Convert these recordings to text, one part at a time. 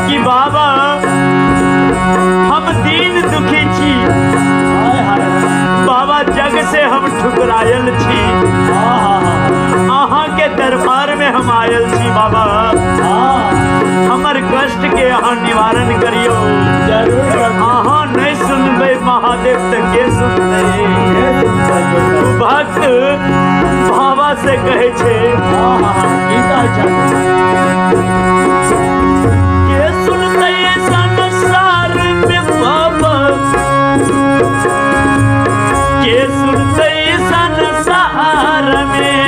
कि बाबा हम दीन दुखी छी, बाबा जग से हम ठुकरायल छी, अहाँ के दरबार में हम आयल छी बाबा, हमर कष्ट के अहाँ निवारण करियो। अहाँ नहीं सुनबे महादेव तो के सुनते। भक्त बाबा से कहे छे के सुनते संसार में बाबा, के सुनते संसार में,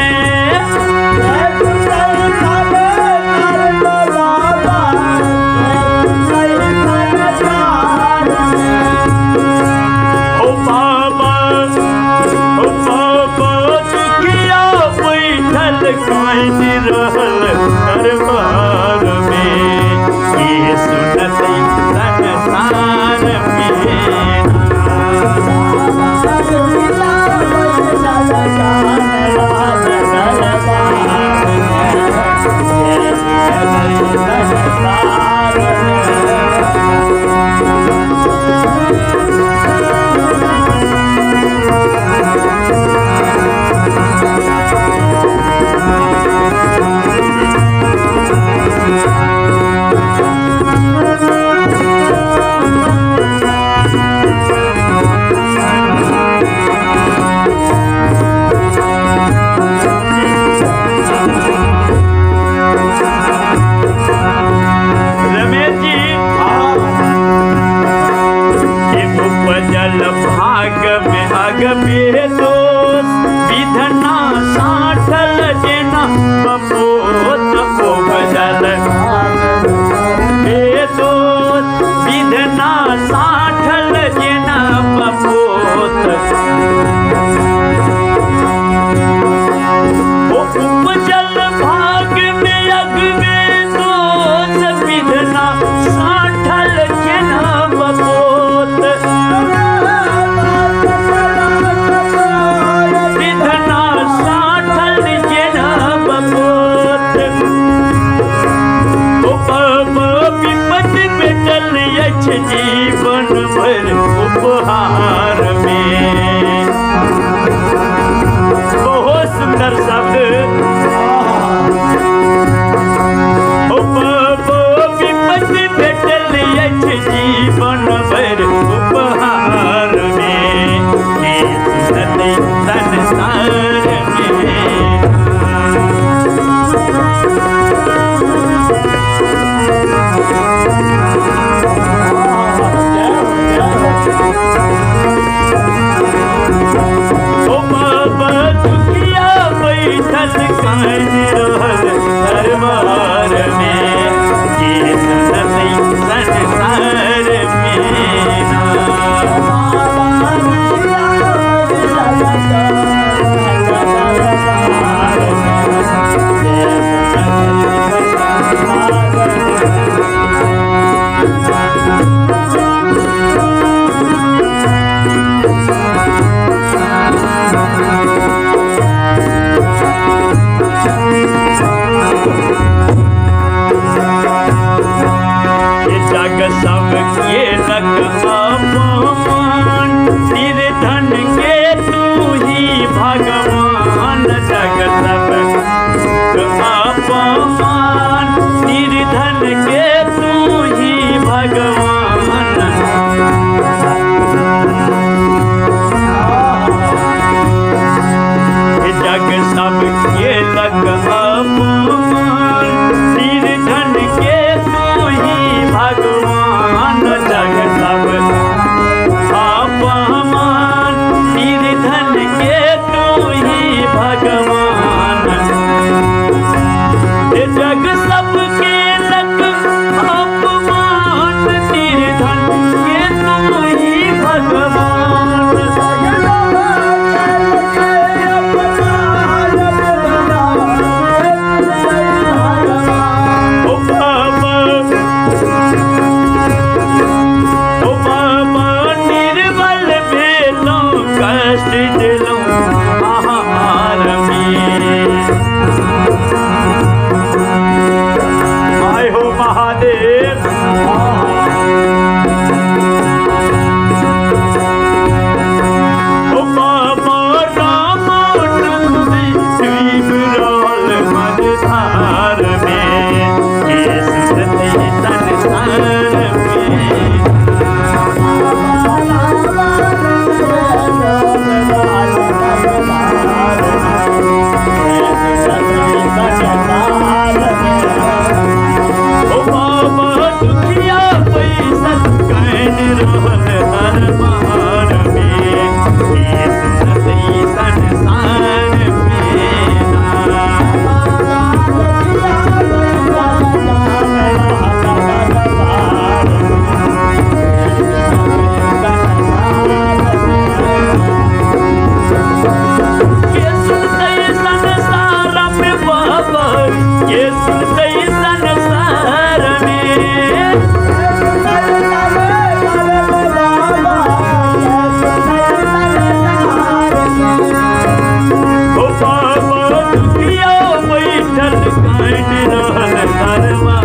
दरबार में ये सुनते संसार जीवन भर उपहार में। बहुत सुंदर शब्द विपद भेटल अछि जीवन भर उपहार में, सुनते संसार दरबार में ये सुनते संसार सब ये रख अपमान, निर्धन के ये जग सबके लग अपमान निर्धन ये तुम ही भगवान। ओ बाबा निर्बल भेलो कष्ट दिलो आहार में। आए हो महादेव ओ बाबा राम विकराल मन धार में ये सुरति संसार में। ओ बाबा दुखिया पैसा कहन रहल दरबार में ये सुरति संसार ये सुनते संसार में बाबा ये सुनते संसार में। ओ बाबा दुखिया बैठल कहन रहल दरबार